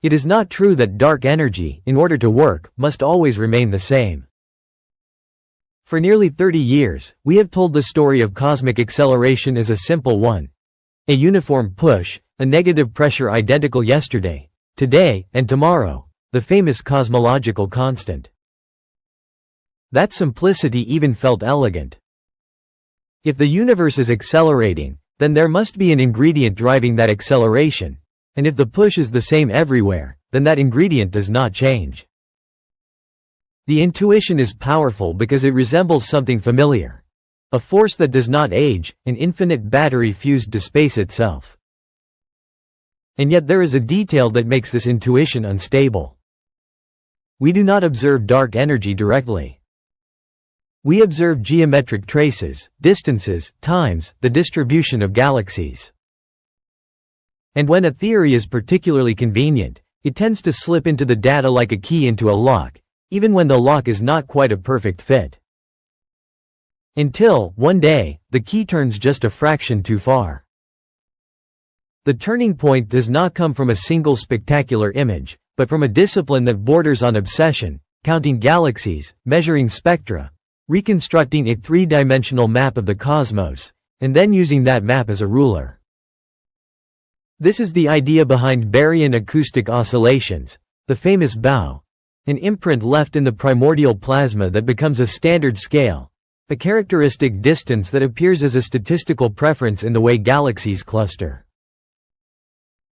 It is not true that dark energy, in order to work, must always remain the same. For nearly 30 years, we have told the story of cosmic acceleration as a simple one. A uniform push, a negative pressure identical yesterday, today, and tomorrow, the famous cosmological constant. That simplicity even felt elegant. If the universe is accelerating, then there must be an ingredient driving that acceleration, and if the push is the same everywhere, then that ingredient does not change. The intuition is powerful because it resembles something familiar. A force that does not age, an infinite battery fused to space itself. And yet there is a detail that makes this intuition unstable. We do not observe dark energy directly. We observe geometric traces, distances, times, the distribution of galaxies. And when a theory is particularly convenient, it tends to slip into the data like a key into a lock, even when the lock is not quite a perfect fit. Until, one day, the key turns just a fraction too far. The turning point does not come from a single spectacular image, but from a discipline that borders on obsession, counting galaxies, measuring spectra, reconstructing a three-dimensional map of the cosmos, and then using that map as a ruler. This is the idea behind baryon acoustic oscillations, the famous bow, an imprint left in the primordial plasma that becomes a standard scale, a characteristic distance that appears as a statistical preference in the way galaxies cluster.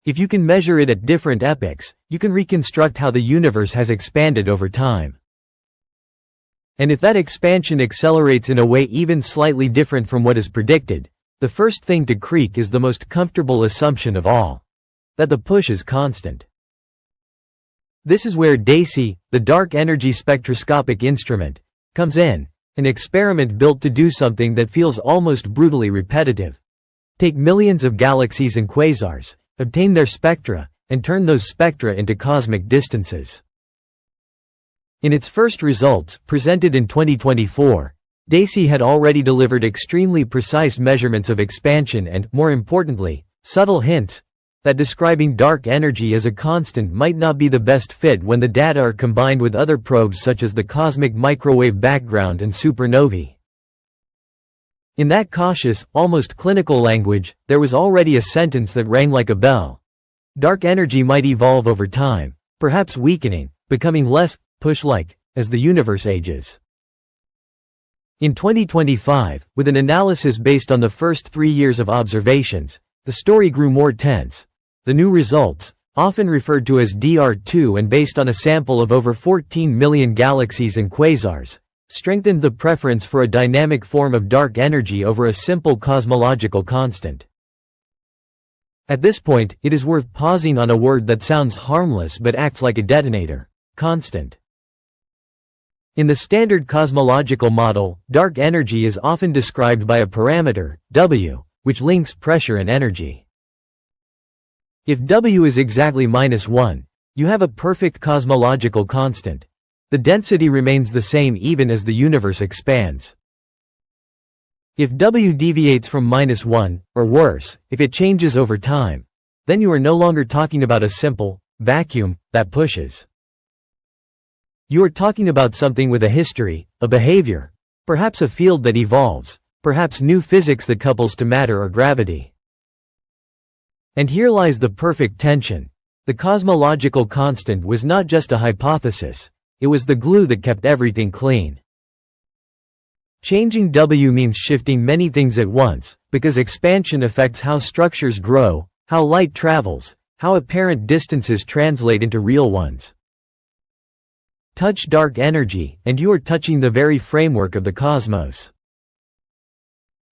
If you can measure it at different epochs, you can reconstruct how the universe has expanded over time. And if that expansion accelerates in a way even slightly different from what is predicted, the first thing to creak is the most comfortable assumption of all: that the push is constant. This is where DESI, the dark energy spectroscopic instrument, comes in, an experiment built to do something that feels almost brutally repetitive. Take millions of galaxies and quasars, obtain their spectra, and turn those spectra into cosmic distances. In its first results, presented in 2024, DESI had already delivered extremely precise measurements of expansion and, more importantly, subtle hints that describing dark energy as a constant might not be the best fit when the data are combined with other probes such as the cosmic microwave background and supernovae. In that cautious, almost clinical language, there was already a sentence that rang like a bell. Dark energy might evolve over time, perhaps weakening, becoming less push-like, as the universe ages. In 2025, with an analysis based on the first 3 years of observations, the story grew more tense. The new results, often referred to as DR2 and based on a sample of over 14 million galaxies and quasars, strengthened the preference for a dynamic form of dark energy over a simple cosmological constant. At this point, it is worth pausing on a word that sounds harmless but acts like a detonator: constant. In the standard cosmological model, dark energy is often described by a parameter, W, which links pressure and energy. If W is exactly -1, you have a perfect cosmological constant. The density remains the same even as the universe expands. If W deviates from -1, or worse, if it changes over time, then you are no longer talking about a simple vacuum that pushes. You are talking about something with a history, a behavior, perhaps a field that evolves, perhaps new physics that couples to matter or gravity. And here lies the perfect tension. The cosmological constant was not just a hypothesis, it was the glue that kept everything clean. Changing W means shifting many things at once, because expansion affects how structures grow, how light travels, how apparent distances translate into real ones. Touch dark energy, and you are touching the very framework of the cosmos.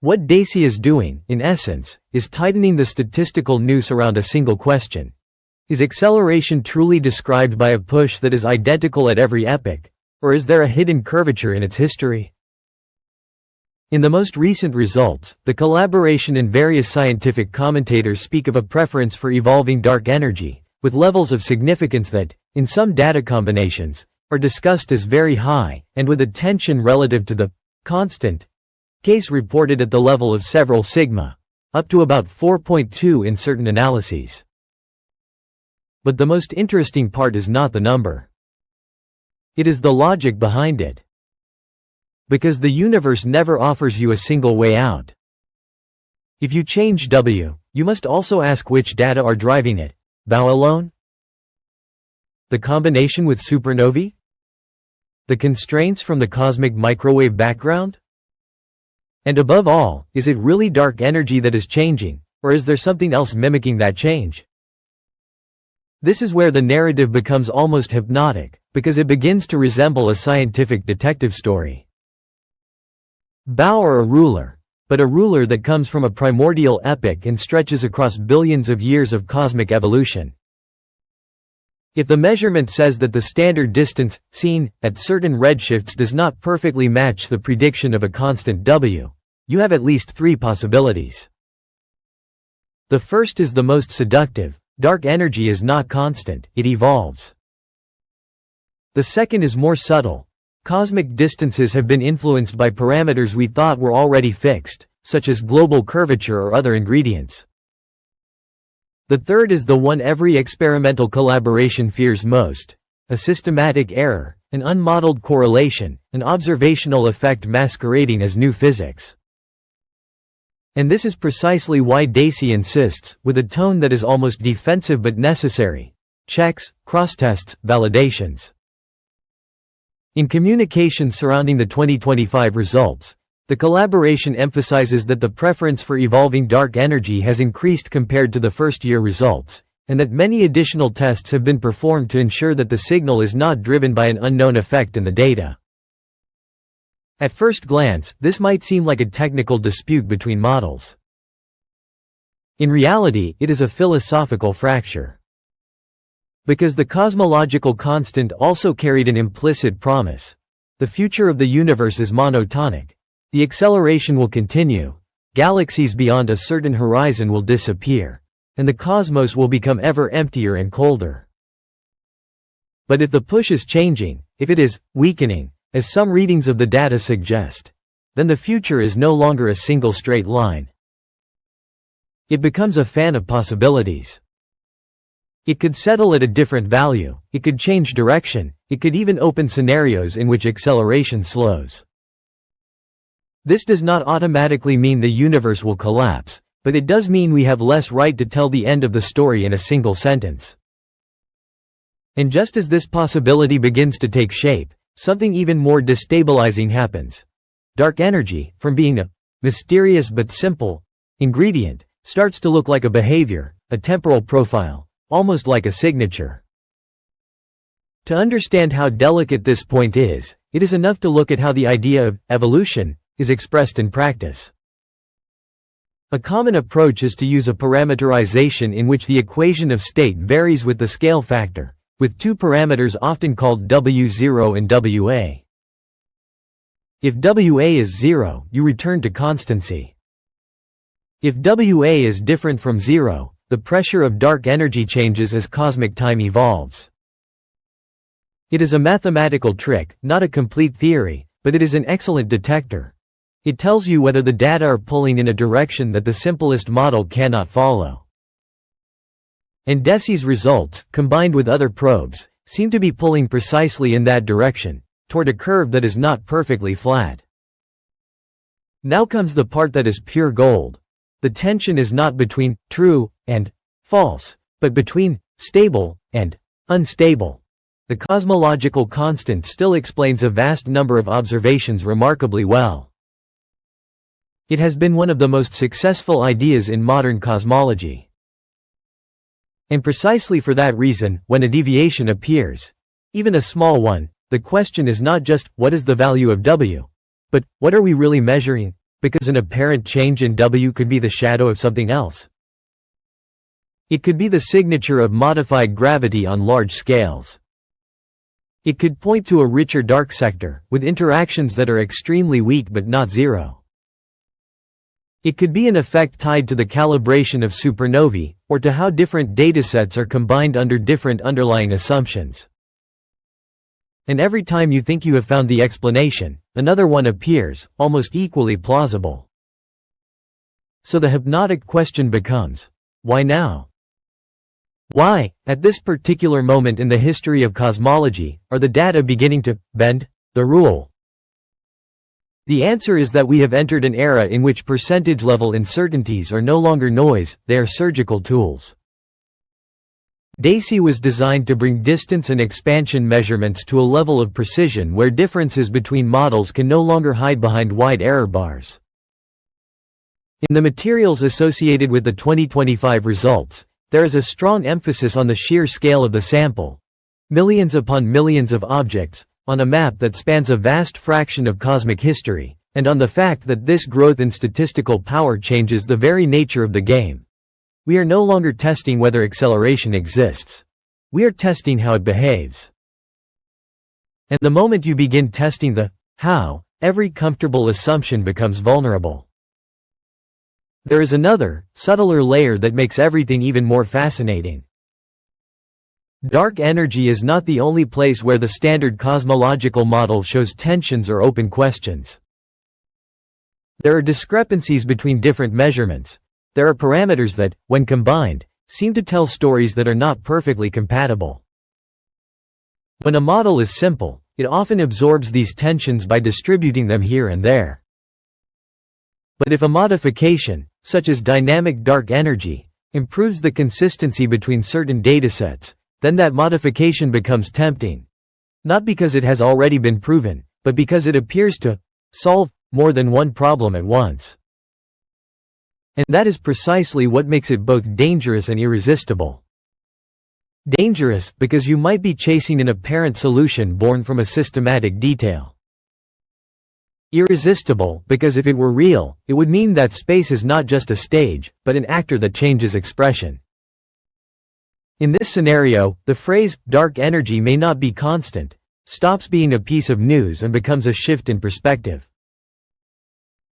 What DESI is doing, in essence, is tightening the statistical noose around a single question. Is acceleration truly described by a push that is identical at every epoch, or is there a hidden curvature in its history? In the most recent results, the collaboration and various scientific commentators speak of a preference for evolving dark energy, with levels of significance that, in some data combinations, are discussed as very high, and with a tension relative to the constant case reported at the level of several sigma, up to about 4.2 in certain analyses. But the most interesting part is not the number. It is the logic behind it. Because the universe never offers you a single way out. If you change W, you must also ask which data are driving it. Bow alone? The combination with supernovae? The constraints from the cosmic microwave background? And above all, is it really dark energy that is changing, or is there something else mimicking that change? This is where the narrative becomes almost hypnotic, because it begins to resemble a scientific detective story. Bow are a ruler, but a ruler that comes from a primordial epoch and stretches across billions of years of cosmic evolution. If the measurement says that the standard distance, seen at certain redshifts, does not perfectly match the prediction of a constant W, you have at least three possibilities. The first is the most seductive: dark energy is not constant, it evolves. The second is more subtle. Cosmic distances have been influenced by parameters we thought were already fixed, such as global curvature or other ingredients. The third is the one every experimental collaboration fears most: a systematic error, an unmodeled correlation, an observational effect masquerading as new physics. And this is precisely why DESI insists, with a tone that is almost defensive but necessary: checks, cross-tests, validations. In communications surrounding the 2025 results, the collaboration emphasizes that the preference for evolving dark energy has increased compared to the first-year results, and that many additional tests have been performed to ensure that the signal is not driven by an unknown effect in the data. At first glance, this might seem like a technical dispute between models. In reality, it is a philosophical fracture. Because the cosmological constant also carried an implicit promise. The future of the universe is monotonic. The acceleration will continue, galaxies beyond a certain horizon will disappear, and the cosmos will become ever emptier and colder. But if the push is changing, if it is weakening, as some readings of the data suggest, then the future is no longer a single straight line. It becomes a fan of possibilities. It could settle at a different value, it could change direction, it could even open scenarios in which acceleration slows. This does not automatically mean the universe will collapse, but it does mean we have less right to tell the end of the story in a single sentence. And just as this possibility begins to take shape, something even more destabilizing happens. Dark energy, from being a mysterious but simple ingredient, starts to look like a behavior, a temporal profile, almost like a signature. To understand how delicate this point is, it is enough to look at how the idea of evolution is expressed in practice. A common approach is to use a parameterization in which the equation of state varies with the scale factor, with two parameters often called W0 and WA. If WA is 0, you return to constancy. If WA is different from 0, the pressure of dark energy changes as cosmic time evolves. It is a mathematical trick, not a complete theory, but it is an excellent detector. It tells you whether the data are pulling in a direction that the simplest model cannot follow. And DESI's results, combined with other probes, seem to be pulling precisely in that direction, toward a curve that is not perfectly flat. Now comes the part that is pure gold. The tension is not between true and false, but between stable and unstable. The cosmological constant still explains a vast number of observations remarkably well. It has been one of the most successful ideas in modern cosmology. And precisely for that reason, when a deviation appears, even a small one, the question is not just, what is the value of W? But, what are we really measuring? Because an apparent change in W could be the shadow of something else. It could be the signature of modified gravity on large scales. It could point to a richer dark sector, with interactions that are extremely weak but not zero. It could be an effect tied to the calibration of supernovae, or to how different datasets are combined under different underlying assumptions. And every time you think you have found the explanation, another one appears, almost equally plausible. So the hypnotic question becomes, why now? Why, at this particular moment in the history of cosmology, are the data beginning to bend the rule? The answer is that we have entered an era in which percentage-level uncertainties are no longer noise, they are surgical tools. DESI was designed to bring distance and expansion measurements to a level of precision where differences between models can no longer hide behind wide error bars. In the materials associated with the 2025 results, there is a strong emphasis on the sheer scale of the sample, millions upon millions of objects, on a map that spans a vast fraction of cosmic history, and on the fact that this growth in statistical power changes the very nature of the game. We are no longer testing whether acceleration exists. We are testing how it behaves. And the moment you begin testing the how, every comfortable assumption becomes vulnerable. There is another, subtler layer that makes everything even more fascinating. Dark energy is not the only place where the standard cosmological model shows tensions or open questions. There are discrepancies between different measurements. There are parameters that, when combined, seem to tell stories that are not perfectly compatible. When a model is simple, it often absorbs these tensions by distributing them here and there. But if a modification, such as dynamic dark energy, improves the consistency between certain datasets, then that modification becomes tempting. Not because it has already been proven, but because it appears to solve more than one problem at once. And that is precisely what makes it both dangerous and irresistible. Dangerous, because you might be chasing an apparent solution born from a systematic detail. Irresistible, because if it were real, it would mean that space is not just a stage, but an actor that changes expression. In this scenario, the phrase, dark energy may not be constant, stops being a piece of news and becomes a shift in perspective.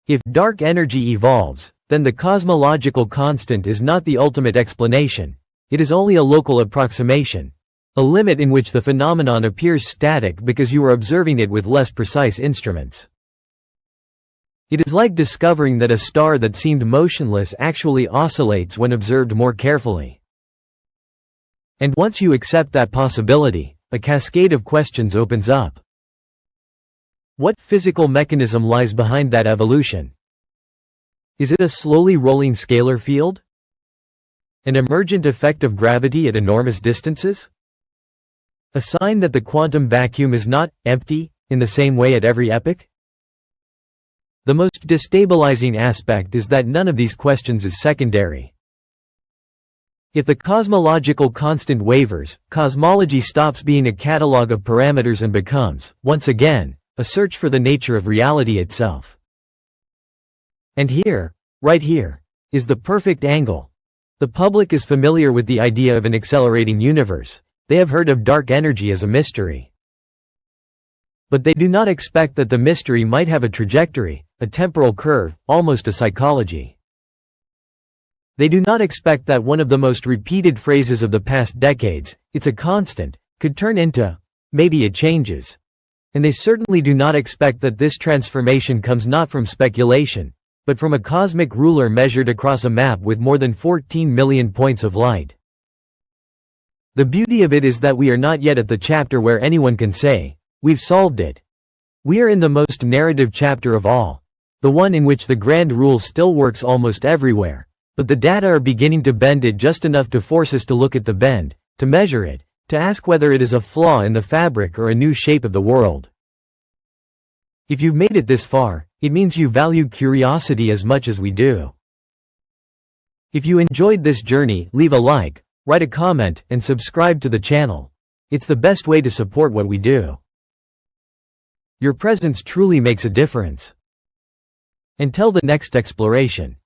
If dark energy evolves, then the cosmological constant is not the ultimate explanation, it is only a local approximation, a limit in which the phenomenon appears static because you are observing it with less precise instruments. It is like discovering that a star that seemed motionless actually oscillates when observed more carefully. And once you accept that possibility, a cascade of questions opens up. What physical mechanism lies behind that evolution? Is it a slowly rolling scalar field? An emergent effect of gravity at enormous distances? A sign that the quantum vacuum is not empty in the same way at every epoch? The most destabilizing aspect is that none of these questions is secondary. If the cosmological constant wavers, cosmology stops being a catalog of parameters and becomes, once again, a search for the nature of reality itself. And here, right here, is the perfect angle. The public is familiar with the idea of an accelerating universe. They have heard of dark energy as a mystery. But they do not expect that the mystery might have a trajectory, a temporal curve, almost a psychology. They do not expect that one of the most repeated phrases of the past decades, "It's a constant," could turn into, "Maybe it changes." And they certainly do not expect that this transformation comes not from speculation, but from a cosmic ruler measured across a map with more than 14 million points of light. The beauty of it is that we are not yet at the chapter where anyone can say, "We've solved it." We are in the most narrative chapter of all, the one in which the grand rule still works almost everywhere, but the data are beginning to bend it just enough to force us to look at the bend, to measure it, to ask whether it is a flaw in the fabric or a new shape of the world. If you've made it this far, it means you value curiosity as much as we do. If you enjoyed this journey, leave a like, write a comment, and subscribe to the channel. It's the best way to support what we do. Your presence truly makes a difference. Until the next exploration.